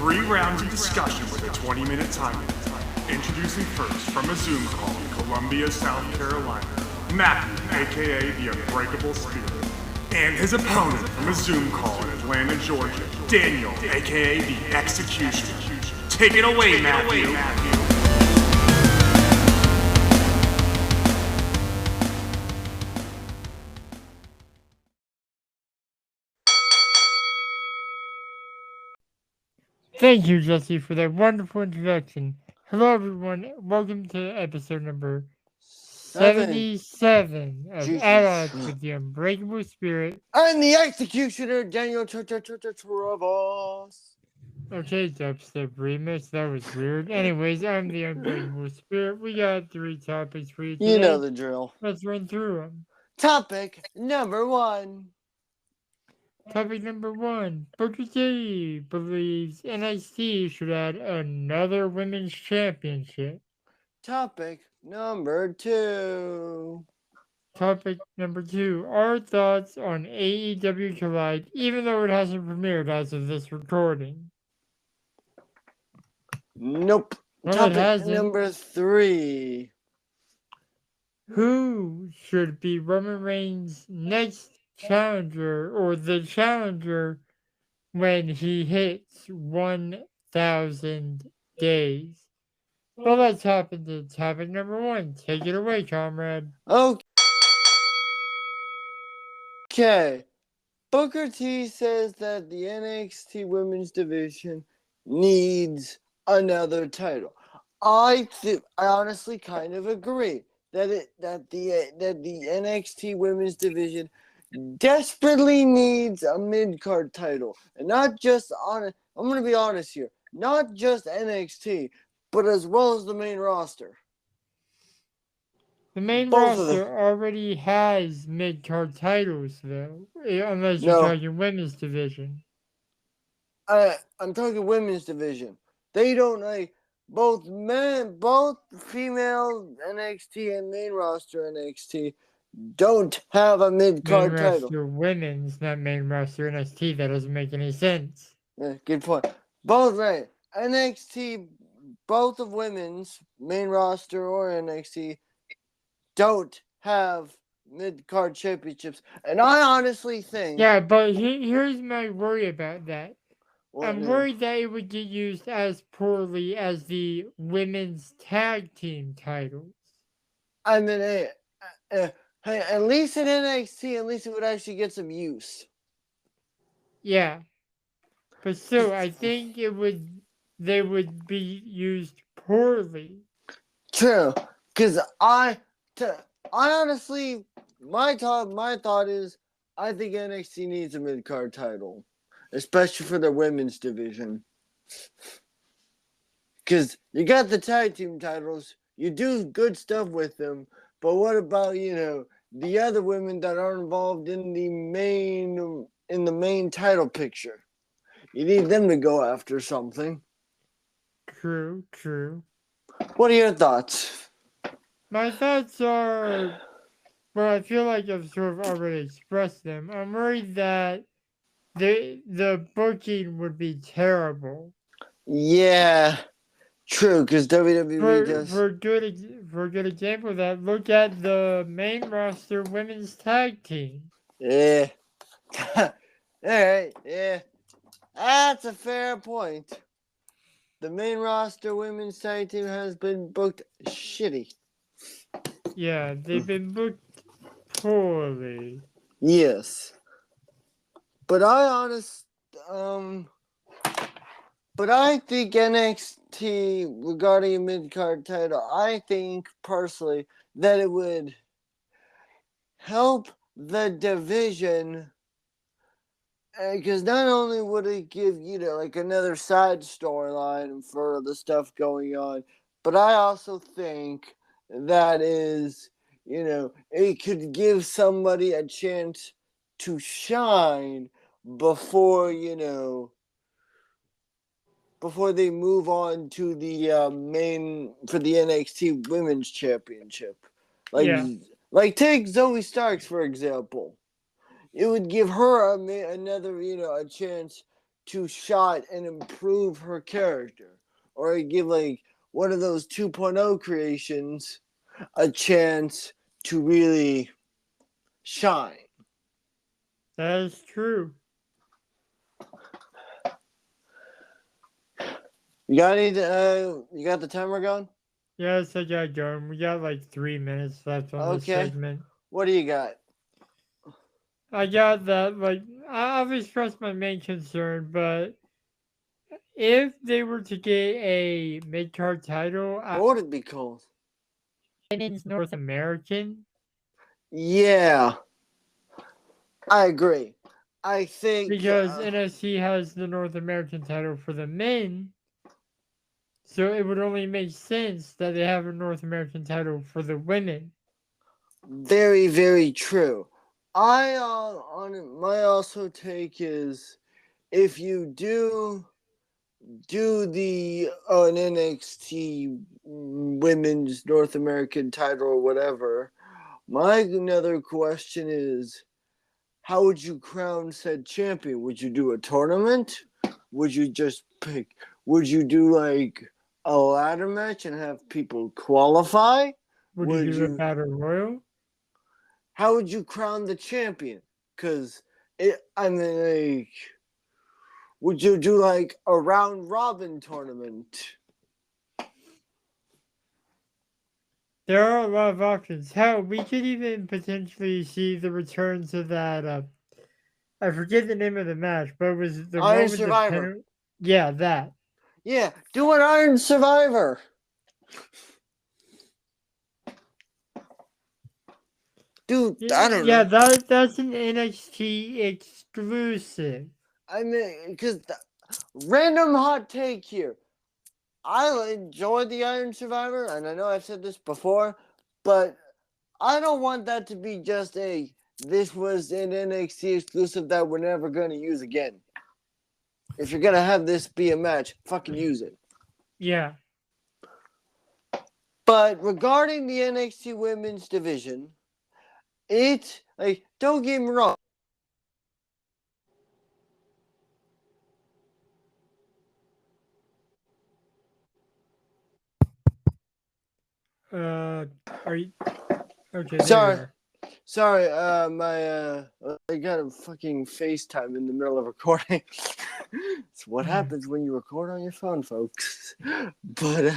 3 rounds of discussion with a 20-minute time limit. Introducing first from a Zoom call in Columbia, South Carolina, Matthew, aka the Unbreakable Spirit. And his opponent from a Zoom call in Atlanta, Georgia, Daniel, aka the Executioner. Take it away, Matthew. Thank you, Jesse, for that wonderful introduction. Hello, everyone. Welcome to episode number 77 of Jesus. Allies with the Unbreakable Spirit. I'm the Executioner, Daniel Travas. Okay, dubstep remix. That was weird. Anyways, I'm the Unbreakable Spirit. We got 3 topics for you today. You know the drill. Let's run through them. Topic number 1. Topic number 1. Booker T believes NXT should add another women's championship. Topic number 2. Topic number 2. Our thoughts on AEW Collide, even though it hasn't premiered as of this recording. Nope. Well, it Topic hasn't. number 3. Who should be Roman Reigns' next challenger or the challenger when he hits 1,000 days? Well, let's hop into topic number 1. Take it away, comrade. Okay. Booker T says that the NXT Women's Division needs another title. I honestly kind of agree that the NXT Women's Division desperately needs a mid-card title, and not just on. I'm going to be honest here, not just NXT, but as well as the main roster. The main Both of roster them. already has mid-card titles, though, unless you're No. talking women's division. I'm talking women's division. They don't like both female NXT and main roster NXT don't have a mid-card Main title. roster women's, not main roster NXT. That doesn't make any sense. Yeah, good point. Both right. NXT, both of women's main roster or NXT don't have mid-card championships, and I honestly think. Yeah, but here's my worry about that. I'm now? worried that it would get used as poorly as the women's tag team titles. I mean, hey, at least in NXT, at least it would actually get some use. Yeah, but still, I think they would be used poorly. True, because I honestly, my thought is, I think NXT needs a mid-card title, especially for the women's division. Because you got the tag team titles, you do good stuff with them, but what about, the other women that are involved in the main title picture? You need them to go after something. True. What are your thoughts? My thoughts are, well, I feel like I've sort of already expressed them. I'm worried that the booking would be terrible. Yeah, true, because WWE does. For a good example of that, look at the main roster women's tag team. Yeah. Alright, yeah. That's a fair point. The main roster women's tag team has been booked shitty. Yeah, they've been booked poorly. Yes. But I think NXT, regarding a mid-card title, I think personally that it would help the division, because not only would it give, like another side storyline for the stuff going on, but I also think that is, it could give somebody a chance to shine before they move on to the main for the NXT Women's Championship. Like take Zoe Starks for example. It would give her another, a chance to shot and improve her character, or give like one of those 2.0 creations a chance to really shine. That is true. You got you got the timer going? Yes, I got going. We got like 3 minutes left on this Okay. segment. What do you got? I got that. Like, I've expressed my main concern, but if they were to get a mid card title, What would it be called? Women's North American. Yeah, I agree. I think Because NXT has the North American title for the men, so it would only make sense that they have a North American title for the women. very, very true. I on my also take is if you do the an NXT Women's North American title or whatever, my another question is, how would you crown said champion? Would you do a tournament? Would you just pick? Would you do like a ladder match and have people qualify? Would you do a battle royal? How would you crown the champion? Because I mean, like, would you do like a round robin tournament? There are a lot of options. Hell, we could even potentially see the return to that. I forget the name of the match, but it was the Iron one with Survivor. Yeah, that. Yeah, do an Iron Survivor. Dude, I don't know. Yeah, that's an NXT exclusive. I mean, because random hot take here. I enjoy the Iron Survivor, and I know I've said this before, but I don't want that to be just this was an NXT exclusive that we're never going to use again. If you're going to have this be a match, fucking use it. Yeah. But regarding the NXT women's division, don't get me wrong. Are you okay? Sorry. Sorry, I got a fucking FaceTime in the middle of recording. It's what happens when you record on your phone, folks. But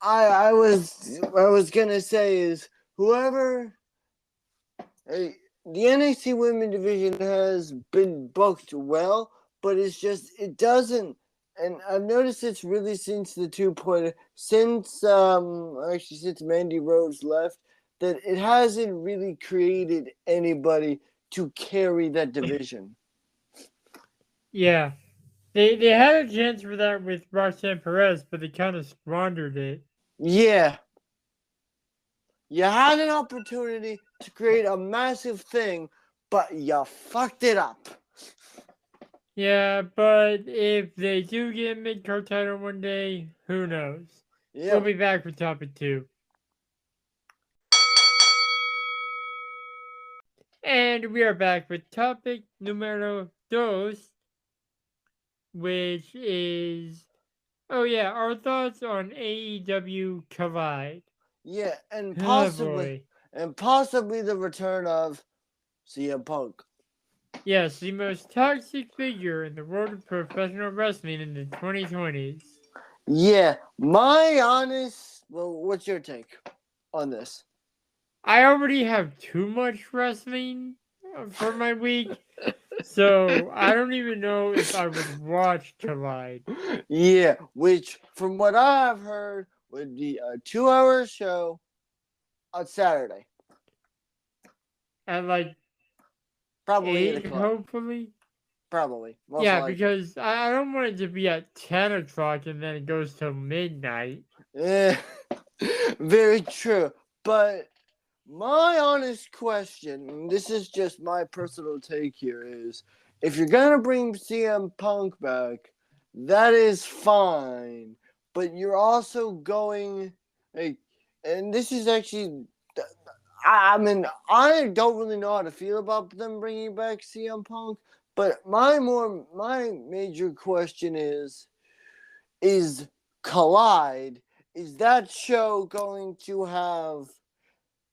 I was gonna say is whoever, the NXT women division has been booked well, but it's just it doesn't. And I've noticed it's really since the 2.0, since Mandy Rose left, that it hasn't really created anybody to carry that division. Yeah. They had a chance for that with Roxanne Perez, but they kind of squandered it. Yeah. You had an opportunity to create a massive thing, but you fucked it up. Yeah, but if they do get a mid-card title one day, who knows? Yep. We'll be back with topic 2. And we are back with topic numero 2, which is, our thoughts on AEW Collide. Yeah, and Boy. possibly the return of CM Punk. Yes, the most toxic figure in the world of professional wrestling in the 2020s. Yeah, what's your take on this? I already have too much wrestling for my week, so I don't even know if I would watch Collide. Yeah, which, from what I've heard, would be a 2-hour show on Saturday. At like probably 8 hopefully. Probably. Yeah, likely. Because I don't want it to be at 10 o'clock and then it goes till midnight. Yeah, very true. But my honest question, and this is just my personal take here, is if you're going to bring CM Punk back, that is fine. But you're also going, and this is actually, I mean, I don't really know how to feel about them bringing back CM Punk, But my major question is Collide, is that show going to have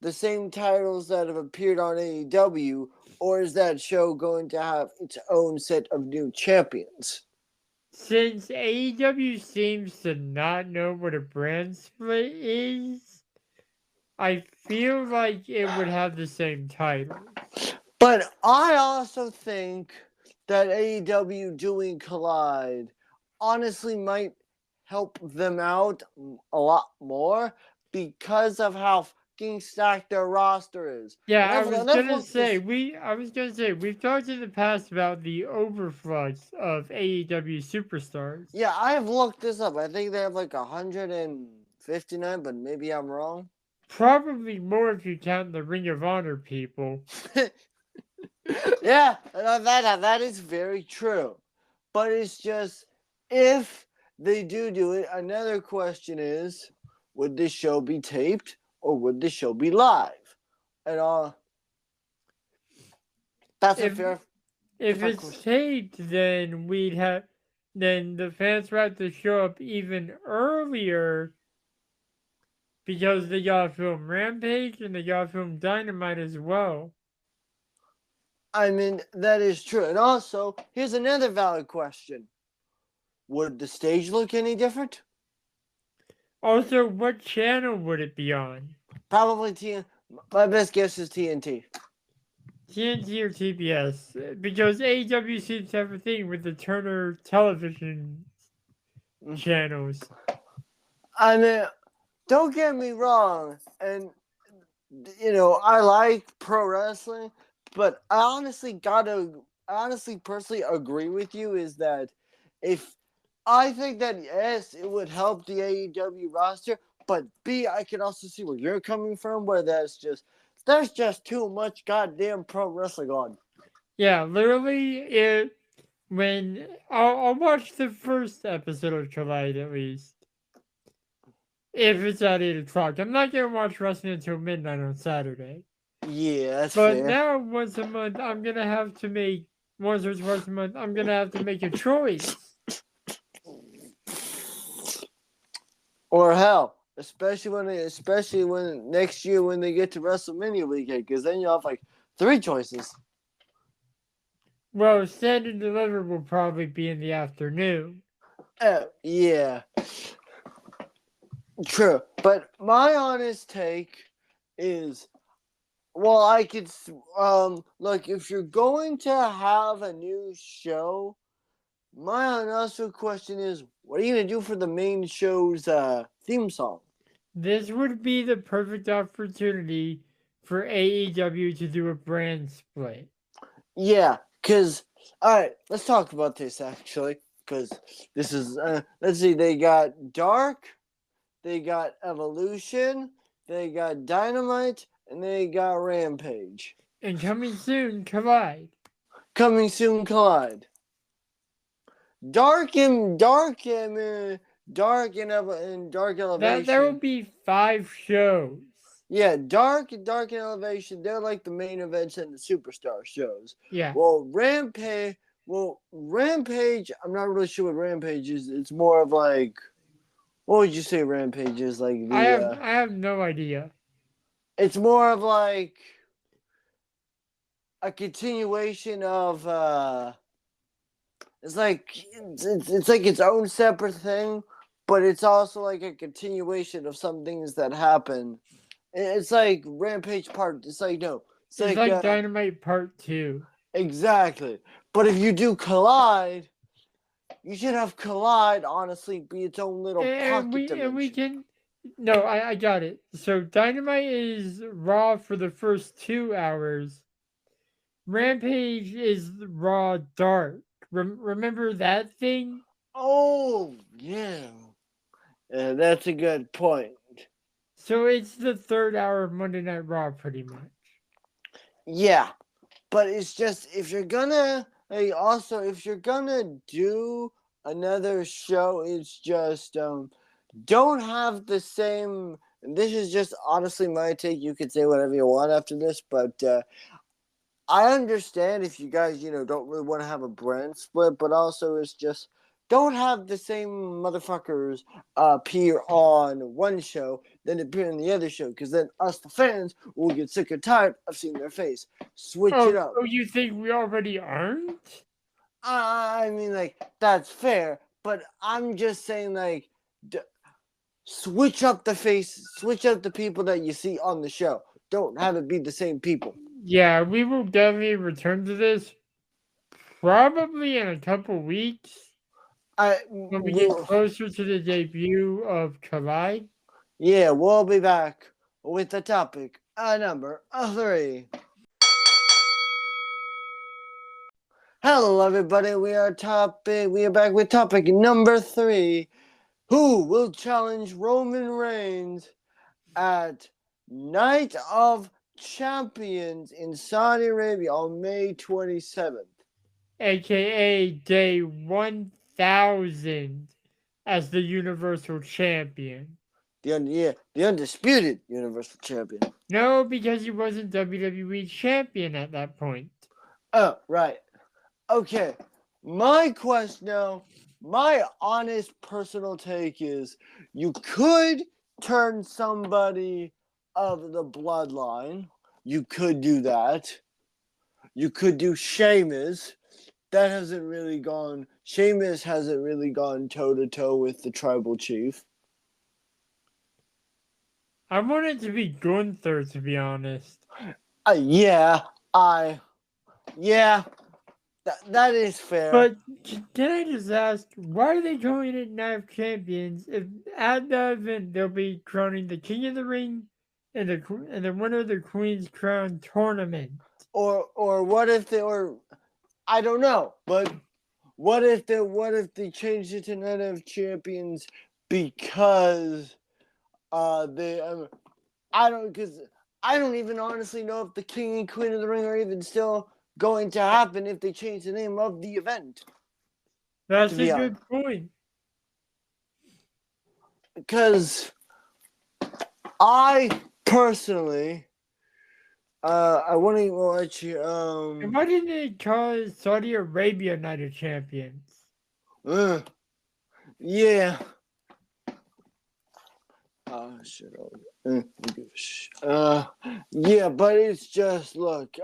the same titles that have appeared on AEW, or is that show going to have its own set of new champions? Since AEW seems to not know what a brand split is, I feel like it would have the same title. But I also think that AEW doing Collide honestly might help them out a lot more because of how fucking stacked their roster is. Yeah, And I was gonna say this, we've talked in the past about the overflux of AEW superstars. yeah, I have looked this up. I think they have like 159, but maybe I'm wrong. Probably more if you count the Ring of Honor people. Yeah, that is very true. But it's just, if they do it, another question is, would this show be taped or would this show be live? And that's a If fair. if fair it's question. taped, then then the fans would have to show up even earlier because they gotta film Rampage and they gotta film Dynamite as well. I mean, that is true. And also, here's another valid question: would the stage look any different? Also, what channel would it be on? Probably TNT. My best guess is TNT. TNT or TBS? Because AEW seems to have a thing with the Turner television channels. I mean, don't get me wrong, and I like pro wrestling, but I honestly personally agree with you is that if I think that yes, it would help the AEW roster, but B, I can also see where you're coming from, where there's just too much goddamn pro wrestling on. Yeah, literally, when I'll watch the first episode of Collide at least. If it's at 8 o'clock. I'm not gonna watch wrestling until midnight on Saturday. Yeah, that's But fair. now once a month I'm gonna have to make once or twice a month I'm gonna have to make a choice. Or hell, especially when next year when they get to WrestleMania weekend, because then you'll have like 3 choices. Well, Stand and Deliver will probably be in the afternoon. Yeah. True. But my honest take is, well, I could look, if you're going to have a new show, my honest question is, what are you gonna do for the main show's theme song? This would be the perfect opportunity for AEW to do a brand split. Yeah, because all right, let's talk about this actually, because this is let's see, they got Dark, they got Evolution, they got Dynamite, and they got Rampage. And coming soon, Collide. Coming soon, Collide. Dark Elevation. There will be 5 shows. Yeah, Dark and Elevation, they're like the main events and the superstar shows. Yeah. Well, Rampage, I'm not really sure what Rampage is. It's more of like, what would you say Rampage is? Like I have no idea. It's more of like a continuation of it's like its own separate thing, but it's also like a continuation of some things that happen. It's like Rampage Part. It's like It's like Dynamite Part 2. Exactly. But if you do Collide, you should have Collide honestly be its own little pocket dimension. And we can. No, I got it. So Dynamite is Raw for the first 2 hours. Rampage is Raw Dark. Remember that thing? Oh, yeah. That's a good point. So it's the 3rd hour of Monday Night Raw, pretty much. Yeah. But it's just, if you're gonna do another show, it's just, don't have the same, and this is just honestly my take, you could say whatever you want after this, but I understand if you guys, don't really want to have a brand split, but also it's just don't have the same motherfuckers appear on one show then appear on the other show, because then us, the fans, will get sick and tired of seeing their face. Switch it up. Oh, you think we already aren't? I mean, like, that's fair, but I'm just saying, like, switch up the face, switch up the people that you see on the show. Don't have it be the same people. Yeah, we will definitely return to this probably in a couple weeks when we get closer to the debut of Collide. Yeah, we'll be back with the topic number 3. Hello, everybody. We are back with topic number 3. Who will challenge Roman Reigns at Night of Champions in Saudi Arabia on May 27th? AKA day 1000 as the Universal Champion. The undisputed Universal Champion. No, because he wasn't WWE Champion at that point. Oh, right. Okay. My question now, my honest personal take is you could turn somebody of the bloodline. You could do that. You could do Sheamus. Sheamus hasn't really gone toe to toe with the tribal chief. I want it to be Gunther, to be honest. That is fair. But can I just ask, why are they calling it Night of Champions if at the event they'll be crowning the King of the Ring and the winner of the Queen's Crown tournament? Or what if I don't know, but what if they changed it to Night of Champions because I don't even honestly know if the King and Queen of the Ring are even still going to happen if they change the name of the event. That's a good point. Because I personally, I want to watch you. Why didn't they call it Saudi Arabia Night of Champions? Yeah. Yeah, but it's just, look,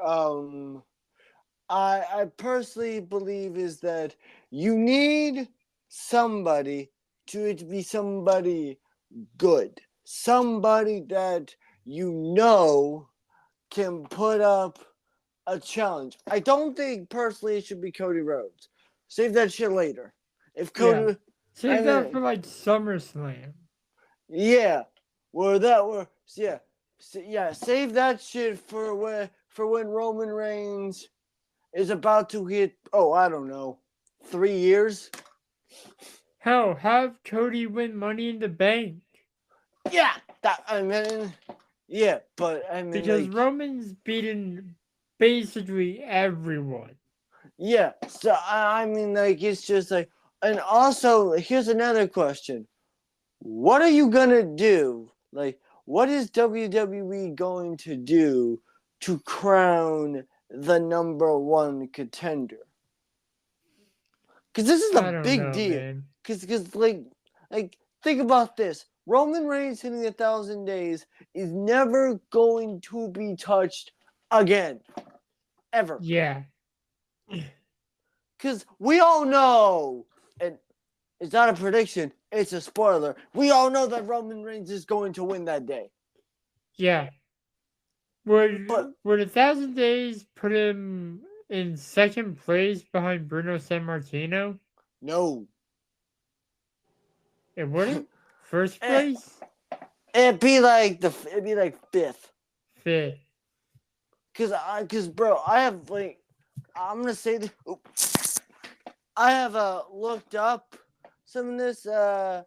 I personally believe is that you need somebody to be somebody good, somebody that can put up a challenge. I don't think personally it should be Cody Rhodes. Save that shit later. If Cody, save that for like SummerSlam. Yeah, save that shit for when Roman Reigns is about to hit, I don't know, 3 years. Hell, have Cody win Money in the Bank. Yeah, because Roman's beaten basically everyone. Yeah, so it's just like, and also here's another question: what are you gonna do? Like, what is WWE going to do to crown the number 1 contender? Because this is a big deal. Because like think about this: Roman Reigns hitting 1,000 days is never going to be touched again, ever. Yeah. Because we all know, and it's not a prediction, it's a spoiler. We all know that Roman Reigns is going to win that day. Yeah. Would 1,000 days put him in second place behind Bruno Sammartino? No. It wouldn't? First place? It'd be like 5th. 5th. Because bro, I have I'm gonna say that I have looked up some of this. There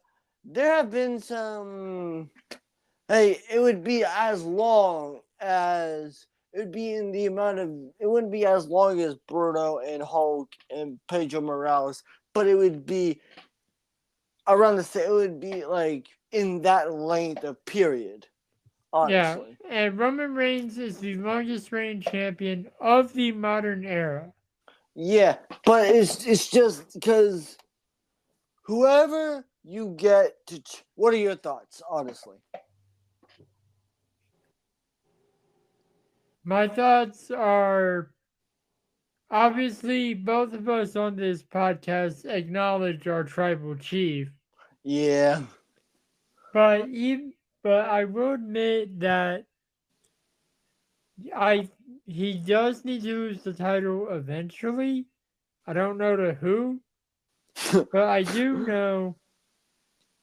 have been some. Hey, it would be as long as it would be in the amount of. It wouldn't be as long as Bruno and Hulk and Pedro Morales, but it would be around the same. It would be like in that length of period. honestly. Yeah, and Roman Reigns is the longest reigning champion of the modern era. Yeah, but it's just because whoever you get to, what are your thoughts, honestly? My thoughts are obviously both of us on this podcast acknowledge our tribal chief, Yeah, but even but I will admit that I he does need to lose the title eventually. I don't know to who, but I do know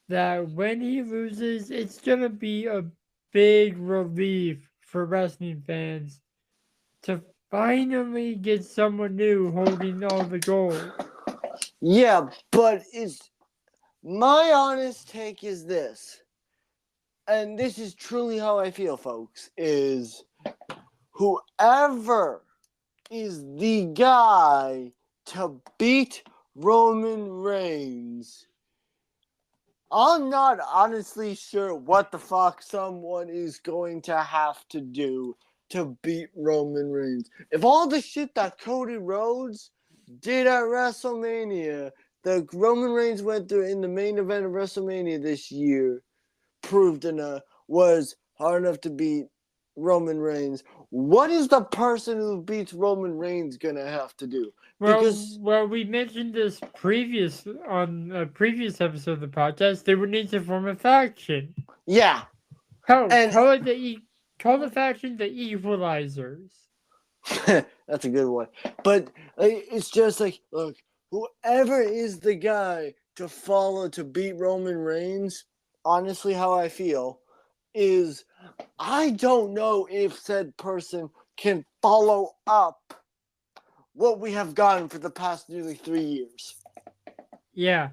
that when he loses, it's gonna be a big relief for wrestling fans to finally get someone new holding all the gold. yeah, but it's my honest take is this, and this is truly how I feel, folks, is whoever is the guy to beat Roman Reigns. I'm not honestly sure what the fuck someone is going to have to do to beat Roman Reigns. If all the shit that Cody Rhodes did at WrestleMania, that Roman Reigns went through in the main event of WrestleMania this year, proved enough, was hard enough to beat Roman Reigns, what is the person who beats Roman Reigns gonna have to do? Because Well, we mentioned this on a previous episode of the podcast. They would need to form a faction. yeah, Hell, and call the faction the Equalizers. that's a good one. But it's just like, look, whoever is the guy to follow to beat Roman Reigns, honestly, how I feel is I don't know if said person can follow up what we have gotten for the past nearly 3 years. Yeah.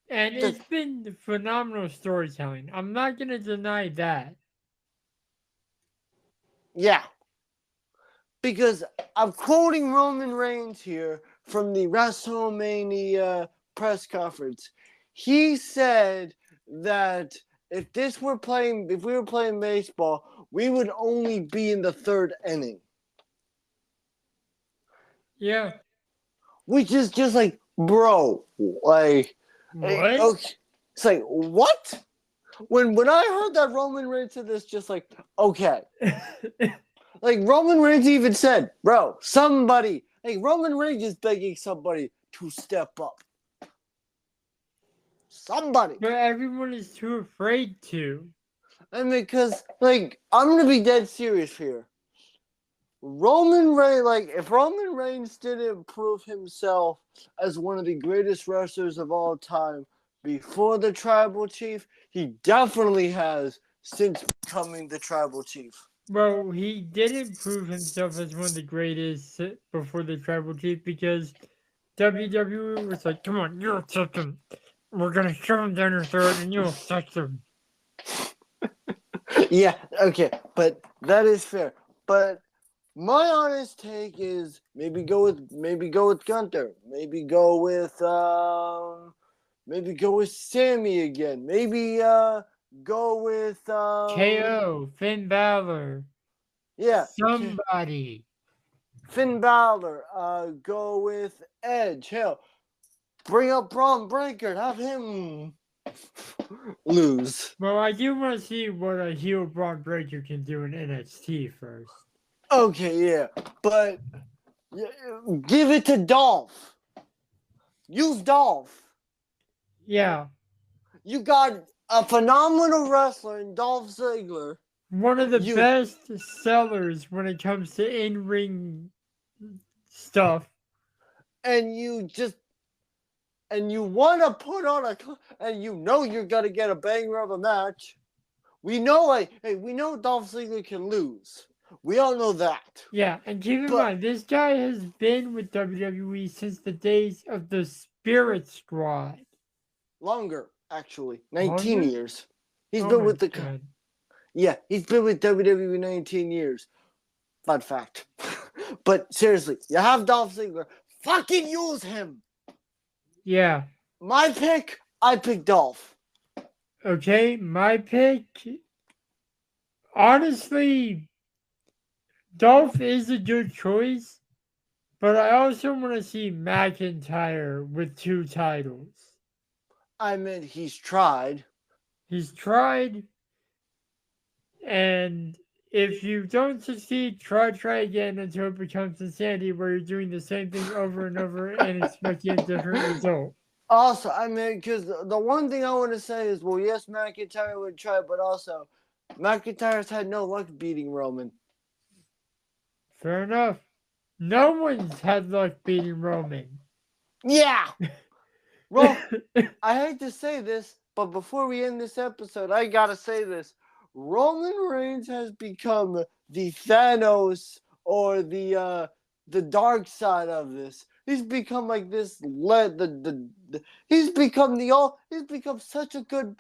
And it's been phenomenal storytelling. I'm not going to deny that. Yeah. Because I'm quoting Roman Reigns here from the WrestleMania press conference. He said that if we were playing baseball, we would only be in the third inning. Yeah. Which is just like, bro, like, What? okay, it's like, what? When I heard that Roman Reigns said this, just like, okay. Like, Roman Reigns even said, bro, somebody, like, Roman Reigns is begging somebody to step up. Somebody. But everyone is too afraid to. I mean, because, like, I'm going to be dead serious here. Roman Reigns, like, if Roman Reigns didn't prove himself as one of the greatest wrestlers of all time before the Tribal Chief, he definitely has since becoming the Tribal Chief. Well, he didn't prove himself as one of the greatest before the Tribal Chief because WWE was like, come on, you'll touch him. We're going to shove him down your throat and you'll touch him. Yeah, okay, but that is fair. But my honest take is maybe go with Gunther. Maybe go with Sammy again. Maybe go with KO, Finn Balor. Yeah. Somebody. Finn Balor. Go with Edge. Hell, bring up Braun Breaker. Have him lose. Well, I do want to see what a heel Braun Breaker can do in NXT first. Okay, yeah, but give it to Dolph. Use Dolph. Yeah. You got a phenomenal wrestler in Dolph Ziggler. One of the best sellers when it comes to in-ring stuff. And you want to put on and you know you're going to get a banger of a match. We know, we know Dolph Ziggler can lose. We all know that. Yeah, and keep in mind, this guy has been with WWE since the days of the Spirit Squad. Longer, actually. 19 years. He's been with the... Yeah, he's been with WWE 19 years. Fun fact. But seriously, you have Dolph Ziggler. Fucking use him. Yeah. My pick, I pick Dolph. Okay, my pick. Honestly, Dolph is a good choice, but I also want to see McIntyre with 2 titles. I mean, he's tried. He's tried, and if you don't succeed, try again until it becomes insanity where you're doing the same thing over and over and expecting a different result. Also, I mean, because the one thing I want to say is, well, yes, McIntyre would try, but also, McIntyre's had no luck beating Roman. Fair enough. No one's had luck beating Roman. Yeah! Well, I hate to say this, but before we end this episode, I gotta say this. Roman Reigns has become the Thanos or the dark side of this. He's become like this he's become he's become such a good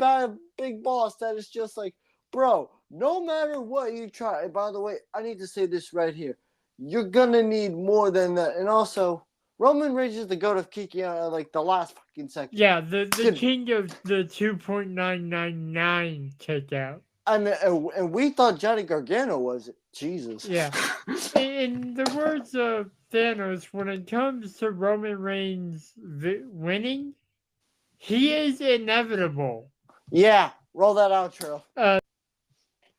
big boss that it's just like, bro, no matter what you try. And by the way, I need to say this right here. You're gonna need more than that. And also, Roman Reigns is the goat of kicking out like the last fucking second. Yeah, the king of the 2.999 kick out. And we thought Johnny Gargano was it. Jesus. Yeah. In the words of Thanos, when it comes to Roman Reigns winning, he is inevitable. Yeah, roll that outro.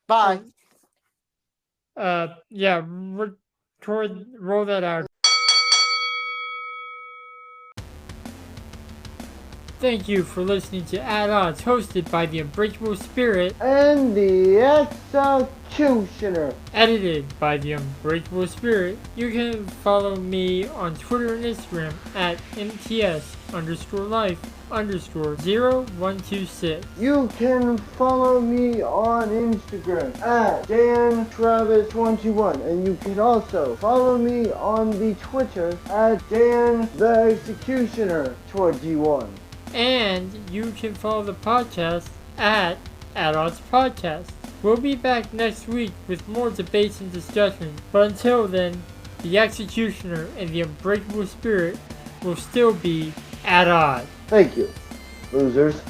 Bye. Yeah, roll that out. Thank you for listening to At Odds, hosted by the Unbreakable Spirit And the Executioner. Edited by the Unbreakable Spirit. You can follow me on Twitter and Instagram at MTS_life_0126. You can follow me on Instagram at DanTravis21. And you can also follow me on the Twitter at DanTheExecutioner21. And you can follow the podcast at Odds Podcast. We'll be back next week with more debates and discussions. But until then, the Executioner and the Unbreakable Spirit will still be at odds. Thank you, losers.